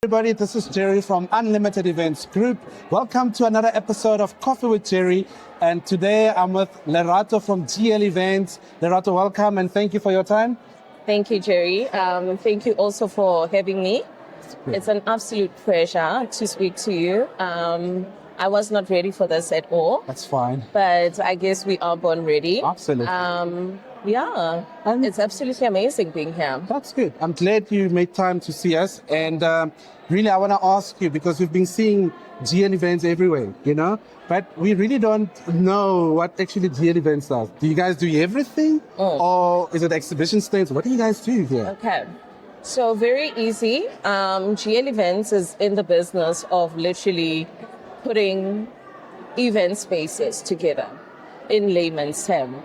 Everybody, this is Jerry from Unlimited Events Group. Welcome to another episode of Coffee with Jerry. And today I'm with Lerato from GL Events. Lerato, welcome and thank you for your time. Thank you, Jerry. Thank you also for having me. It's an absolute pleasure to speak to you. I was not ready for this at all. That's fine. But I guess we are born ready. Absolutely. It's absolutely amazing being here. That's good. I'm glad you made time to see us. And really, I want to ask you, because we've been seeing GL Events everywhere, but we really don't know what actually GL Events does. Do you guys do everything? Or is it exhibition stands? What do you guys do here? Okay. So very easy. GL Events is in the business of literally putting event spaces together in layman's term.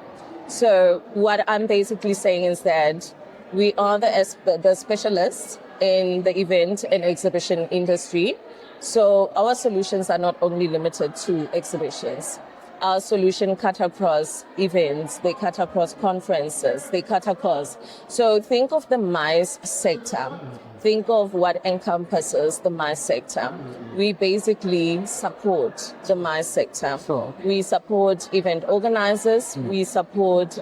So what I'm basically saying is that we are the specialists in the event and exhibition industry. So our solutions are not only limited to exhibitions. Our solution cut across events, they cut across conferences, they cut across. So think of the MICE sector. Think of what encompasses the MICE sector. We basically support the MICE sector. Sure. We support event organizers. We support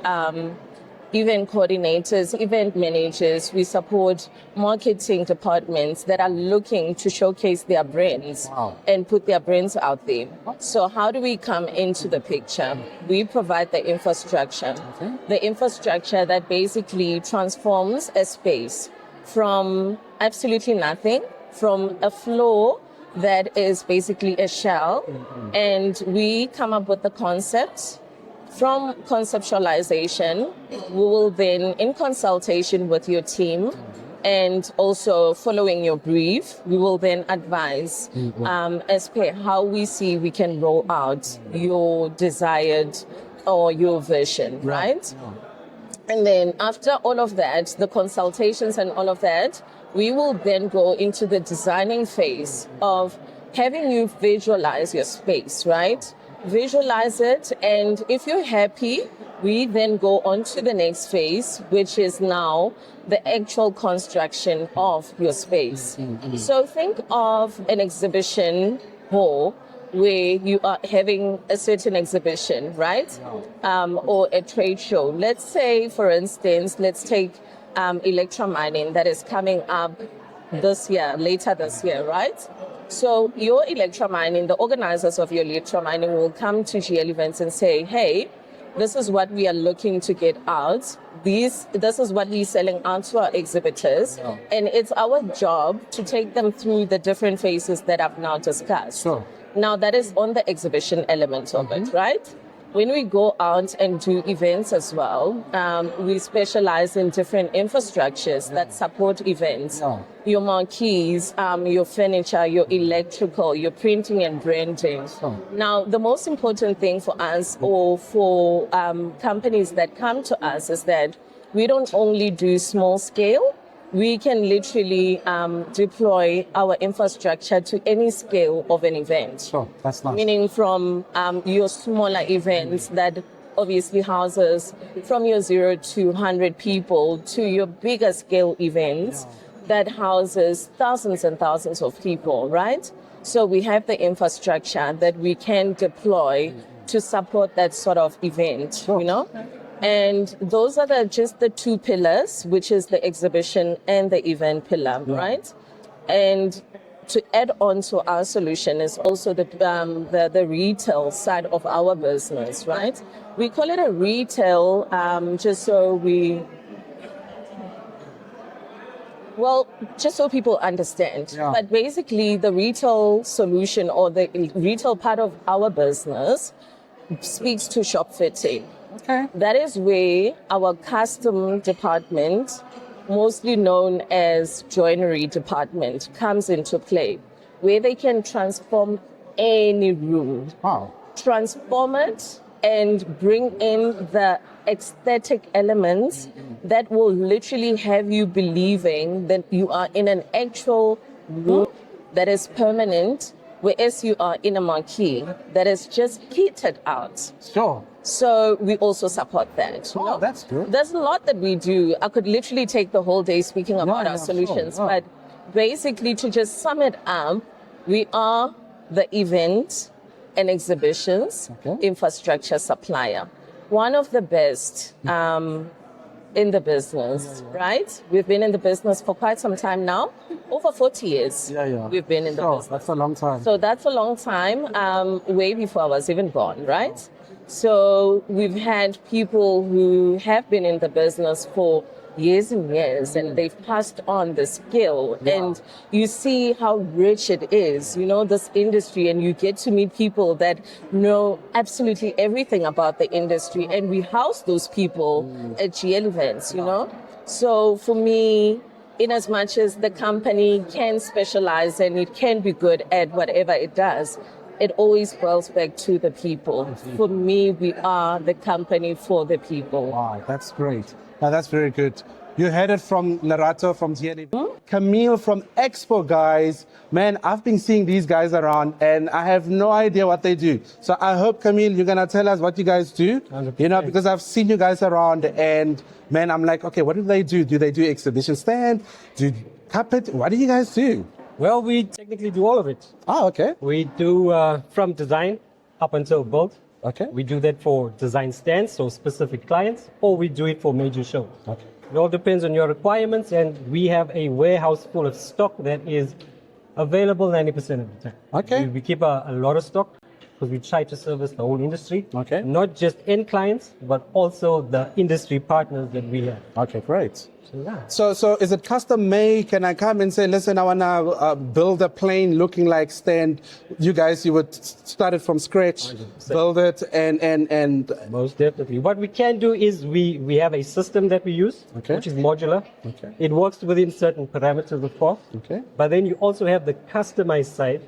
event coordinators, event managers. We support marketing departments that are looking to showcase their brands and put their brands out there. So how do we come into the picture? We provide the infrastructure. The infrastructure that basically transforms a space from absolutely nothing, from a floor that is basically a shell, and we come up with the concept. From conceptualization, we will then, in consultation with your team and also following your brief, we will then advise as per how we see we can roll out your desired or your vision, right? And then after all of that, the consultations and all of that, we will then go into the designing phase of having you visualize your space, right? Visualize it, and if you're happy, we then go on to the next phase, which is now the actual construction of your space. So think of an exhibition hall where you are having a certain exhibition, right? Or a trade show. Let's say, for instance, let's take electromining that is coming up this year, later this year, right? So your electromining, the organizers of your electromining will come to GL Events and say, hey, this is what we are looking to get out. This is what we're selling out to our exhibitors. And it's our job to take them through the different phases that I've now discussed. Now that is on the exhibition element of it, right? When we go out and do events as well, we specialize in different infrastructures that support events. Your marquees, your furniture, your electrical, your printing and branding. Now, the most important thing for us or for companies that come to us is that we don't only do small scale. We can literally deploy our infrastructure to any scale of an event. Sure, that's nice. Meaning from your smaller events that obviously houses from your 0 to 100 people to your bigger scale events that houses thousands and thousands of people, right? So we have the infrastructure that we can deploy to support that sort of event, And those are just the two pillars, which is the exhibition and the event pillar, right? And to add on to our solution is also the retail side of our business, right? We call it a retail just so people understand. But basically, the retail solution or the retail part of our business speaks to shop fitting. That is where our custom department, mostly known as joinery department, comes into play, where they can transform any room, transform it and bring in the aesthetic elements that will literally have you believing that you are in an actual room that is permanent, whereas you are in a marquee that is just kitted out. Sure. So we also support that. Oh, that's good. There's a lot that we do. I could literally take the whole day speaking about our solutions, but basically, to just sum it up, we are the event and exhibitions infrastructure supplier. One of the best in the business, right? We've been in the business for quite some time now. Over 40 years we've been in the business. That's a long time. So that's a long time, way before I was even born, right? So we've had people who have been in the business for years and years, and they've passed on the skill. And you see how rich it is, this industry, and you get to meet people that know absolutely everything about the industry, and we house those people at GL events, So for me, in as much as the company can specialize and it can be good at whatever it does, it always boils back to the people. For me, we are the company for the people. Wow, that's great. Now, that's very good. You heard it from Lerato from GNE. Kamil from Expo Guys. Man, I've been seeing these guys around and I have no idea what they do. So I hope, Kamil, you're going to tell us what you guys do. 100%. Because I've seen you guys around and, man, I'm like, okay, what do they do? Do they do exhibition stand? Do carpet? What do you guys do? Well, we technically do all of it. Oh, okay. We do from design up until build. Okay. We do that for design stands, so specific clients, or we do it for major shows. Okay. It all depends on your requirements, and we have a warehouse full of stock that is available 90% of the time. Okay. We keep a lot of stock because we try to service the whole industry. Okay. Not just end clients, but also the industry partners that we have. Okay, great. So, yeah. So is it custom made? Can I come and say, listen, I want to build a plane looking like stand? You guys, you would start it from scratch, 100%. build it, and Most definitely. What we can do is we have a system that we use, which is modular. Okay. It works within certain parameters, of course. Okay. But then you also have the customized side,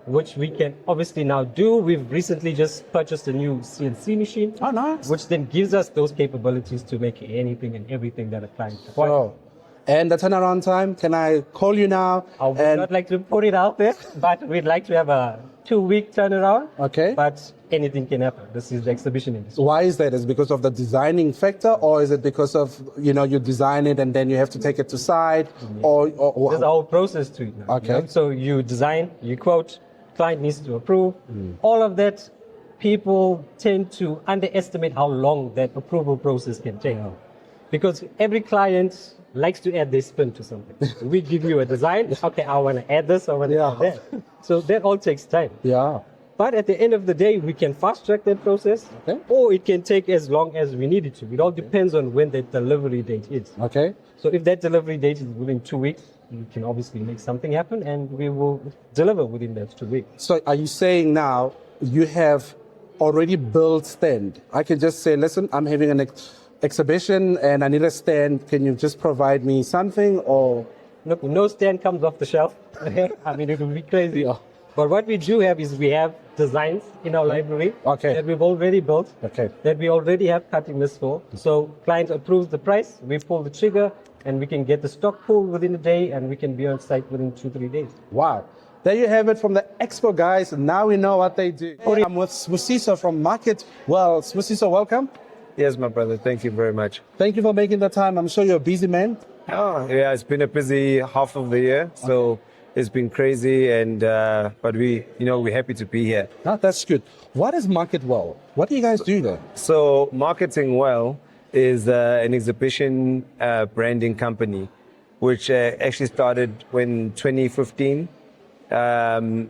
which we can obviously now do. We've recently just purchased a new CNC machine. Oh, nice. Which then gives us those capabilities to make anything and everything that a client requires. Oh. And the turnaround time, can I call you now? I would not like to put it out there, but we'd like to have a 2-week turnaround. Okay. But anything can happen. This is the exhibition industry. Why is that? Is it because of the designing factor, or is it because of, you design it and then you have to take it to site? Or There's a whole process to it now. Okay. So you design, you quote, client needs to approve. All of that, people tend to underestimate how long that approval process can take. Because every client likes to add their spin to something. We give you a design, okay, I want to add this, I want to add that. So that all takes time. Yeah. But at the end of the day, we can fast track that process, or it can take as long as we need it to. It all depends on when the delivery date is. Okay. So if that delivery date is within 2 weeks, we can obviously make something happen and we will deliver within those 2 weeks. So are you saying now you have already built stand? I can just say, listen, I'm having an exhibition and I need a stand. Can you just provide me something or? Look, no stand comes off the shelf. I mean, it would be crazy. But what we do have is we have designs in our library that we've already built, that we already have cutting lists for. So client approves the price, we pull the trigger, and we can get the stock pulled within a day, and we can be on site within 2-3 days. Wow. There you have it from the Expo Guys. Now we know what they do. I'm with Sibusiso from Market. Well, Sibusiso, welcome. Yes, my brother. Thank you very much. Thank you for making the time. I'm sure you're a busy man. Oh, yeah, it's been a busy half of the year, so it's been crazy, and but we're happy to be here. That's good. What is Market Well? What do you guys do there? So, Marketing Well is an exhibition branding company, which actually started in 2015.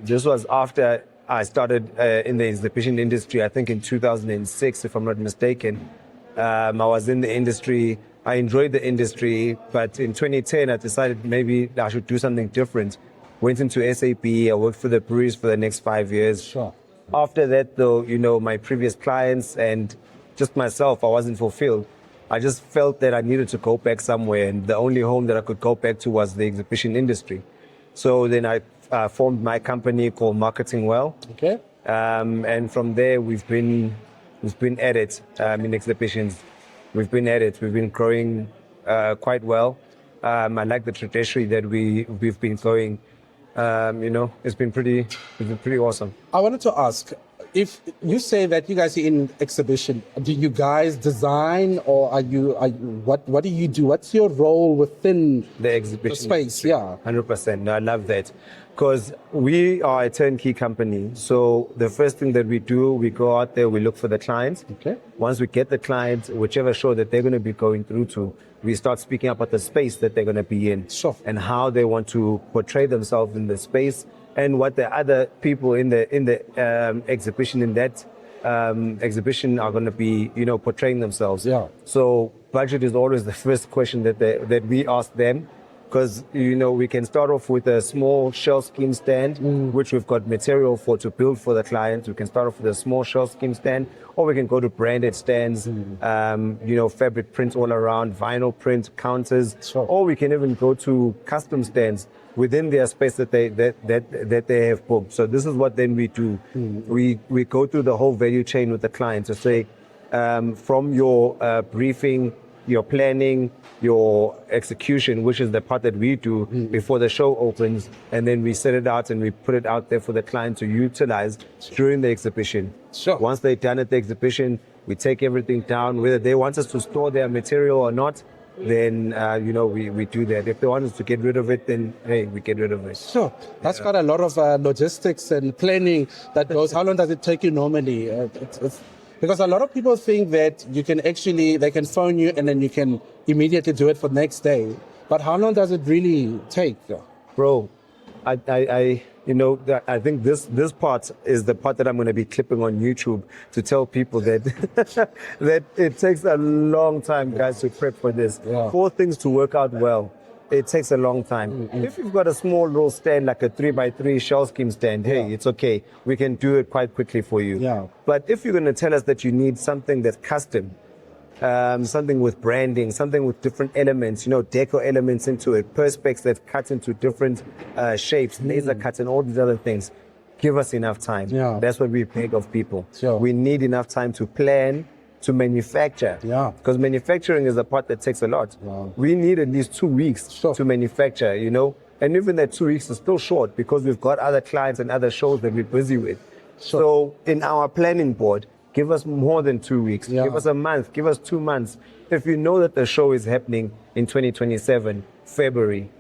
This was after I started in the exhibition industry, I think in 2006, if I'm not mistaken. I was in the industry. I enjoyed the industry, but in 2010, I decided maybe I should do something different. Went into SAP. I worked for the breweries for the next 5 years. Sure. After that, though, my previous clients and just myself, I wasn't fulfilled. I just felt that I needed to go back somewhere, and the only home that I could go back to was the exhibition industry. So then I formed my company called Marketing Well. Okay. And from there, we've been at it in exhibitions. We've been at it. We've been growing quite well. I like the trajectory that we've been going. It's been pretty awesome. I wanted to ask, if you say that you guys are in exhibition, do you guys design, or are you what do you do? What's your role within The exhibition space? Yeah. 100%. No, I love that. Because we are a turnkey company. So the first thing that we do, we go out there, we look for the clients. Okay. Once we get the clients, whichever show that they're going to be going through to, we start speaking about the space that they're going to be in. Sure. And how they want to portray themselves in the space, and what the other people in the exhibition, in that exhibition, are going to be, portraying themselves. Yeah. So budget is always the first question that we ask them. Because, we can start off with a small shell scheme stand, which we've got material for to build for the clients. We can start off with a small shell scheme stand, or we can go to branded stands, fabric prints all around, vinyl print counters, Sure. or we can even go to custom stands within their space that they have booked. So this is what then we do. We go through the whole value chain with the client to say, from your briefing, your planning, your execution, which is the part that we do before the show opens, and then we set it out and we put it out there for the client to utilize during the exhibition. Sure. Once they're done at the exhibition, we take everything down. Whether they want us to store their material or not, then we do that. If they want us to get rid of it, then hey, we get rid of it. Sure. That's got a lot of logistics and planning that goes. How long does it take you normally? Because a lot of people think that they can phone you and then you can immediately do it for the next day. But how long does it really take? Bro, I think this part is the part that I'm going to be clipping on YouTube to tell people that that it takes a long time, guys, to prep for this. Yeah. For things to work out well, it takes a long time. If you've got a small little stand, like a 3x3 shell scheme stand, hey, it's okay. We can do it quite quickly for you. Yeah. But if you're going to tell us that you need something that's custom, something with branding, something with different elements, deco elements into it, perspex that cut into different shapes, laser cuts and all these other things, give us enough time. Yeah. That's what we beg of people. Sure. We need enough time to plan, to manufacture. Yeah. Because manufacturing is the part that takes a lot. Wow. We need at least 2 weeks Sure. to manufacture, And even that 2 weeks is still short because we've got other clients and other shows that we're busy with. Sure. So in our planning board, give us more than 2 weeks. Yeah. Give us a month. Give us 2 months. If you know that the show is happening in 2027, February,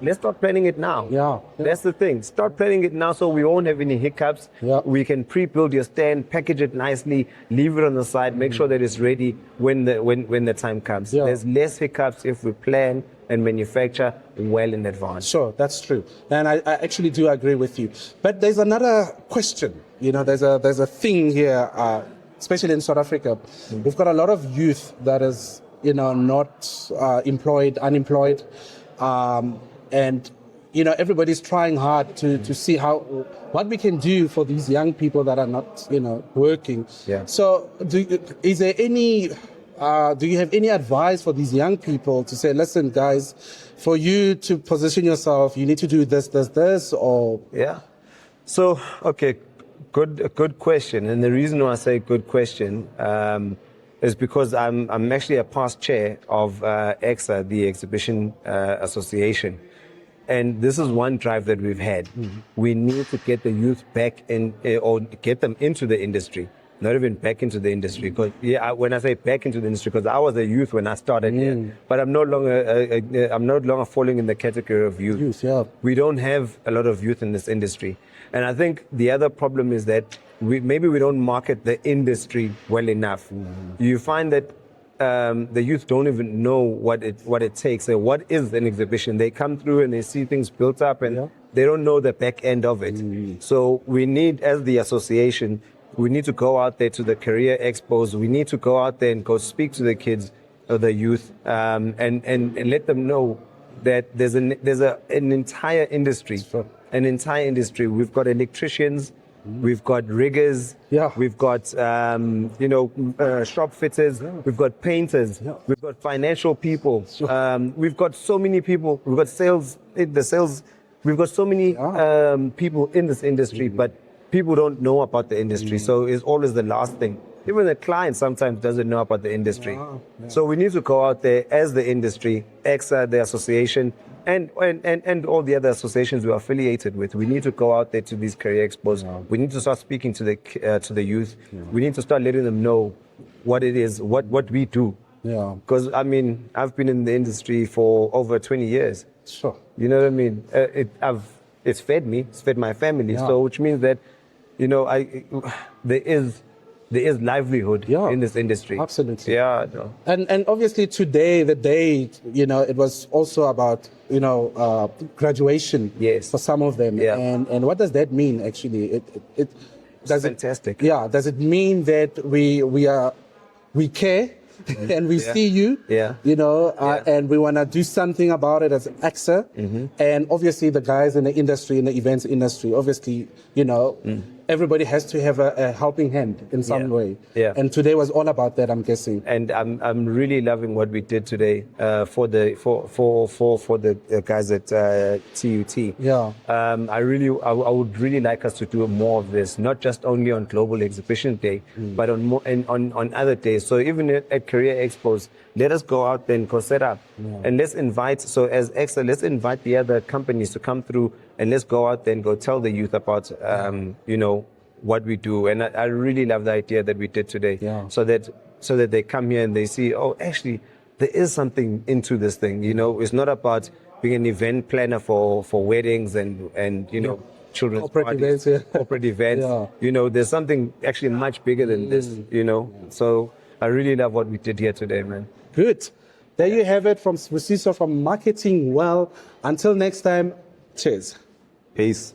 let's start planning it now. Yeah. That's the thing. Start planning it now so we won't have any hiccups. Yeah. We can pre-build your stand, package it nicely, leave it on the side, make sure that it's ready when the time comes. Yeah. There's less hiccups if we plan and manufacture well in advance. Sure, that's true. And I actually do agree with you. But there's another question. There's a thing here, especially in South Africa. We've got a lot of youth that is, not employed, unemployed. And everybody's trying hard to see what we can do for these young people that are not, working. Yeah. So do you have any advice for these young people to say, listen, guys, for you to position yourself, you need to do this, or? Yeah. So, okay, good question. And the reason why I say good question is because I'm actually a past chair of EXA, the Exhibition Association. And this is one drive that we've had. We need to get the youth back in, or get them into the industry. Not even back into the industry. Because when I say back into the industry, because I was a youth when I started here, but I'm no longer falling in the category of youth. Youth, yeah. We don't have a lot of youth in this industry, and I think the other problem is that maybe we don't market the industry well enough. You find that the youth don't even know what it takes. So what is an exhibition? They come through and they see things built up, and they don't know the back end of it. So we need, as the association, we need to go out there to the career expos. We need to go out there and go speak to the kids or the youth, and let them know that there's an entire industry. Sure. An entire industry. We've got electricians, we've got riggers, we've got shop fitters, we've got painters, we've got financial people, we've got so many people. We've got sales. We've got so many people in this industry, but people don't know about the industry, so it's always the last thing. Even the client sometimes doesn't know about the industry. So we need to go out there as the industry, EXA, the association, and all the other associations we're affiliated with. We need to go out there to these career expos. We need to start speaking to the youth. We need to start letting them know what it is, what we do. Yeah. Because I mean, I've been in the industry for over 20 years. Sure. You know what I mean? It's fed me. It's fed my family. Yeah. So which means that, you know, there is livelihood in this industry. Absolutely. Yeah. No. And obviously today, the day, you know, it was also about, you know, graduation. Yes. For some of them. Yeah. And what does that mean actually? Does fantastic. Does it mean that we care and we see you? Yeah. You know, and we want to do something about it as an AXA. And obviously the guys in the industry, in the events industry, obviously, you know, everybody has to have a helping hand in some way. Yeah. And today was all about that, I'm guessing. And I'm really loving what we did today for the guys at TUT. Yeah. I would really like us to do more of this, not just only on Global Exhibition Day, but on other days. So even at career expos, let us go out there and go set up, and let's invite. So as EXA, let's invite the other companies to come through, and let's go out there and go tell the youth about you know, what we do. And I really love the idea that we did today. Yeah. So that they come here and they see, oh, actually, there is something into this thing. You know, it's not about being an event planner for weddings and you know, children's Corporate parties, events, corporate events. Yeah. You know, there's something actually much bigger than this. You know, so I really love what we did here today, man. Good. There you have it from Sibusiso, from Marketing Well. Until next time, cheers. Peace.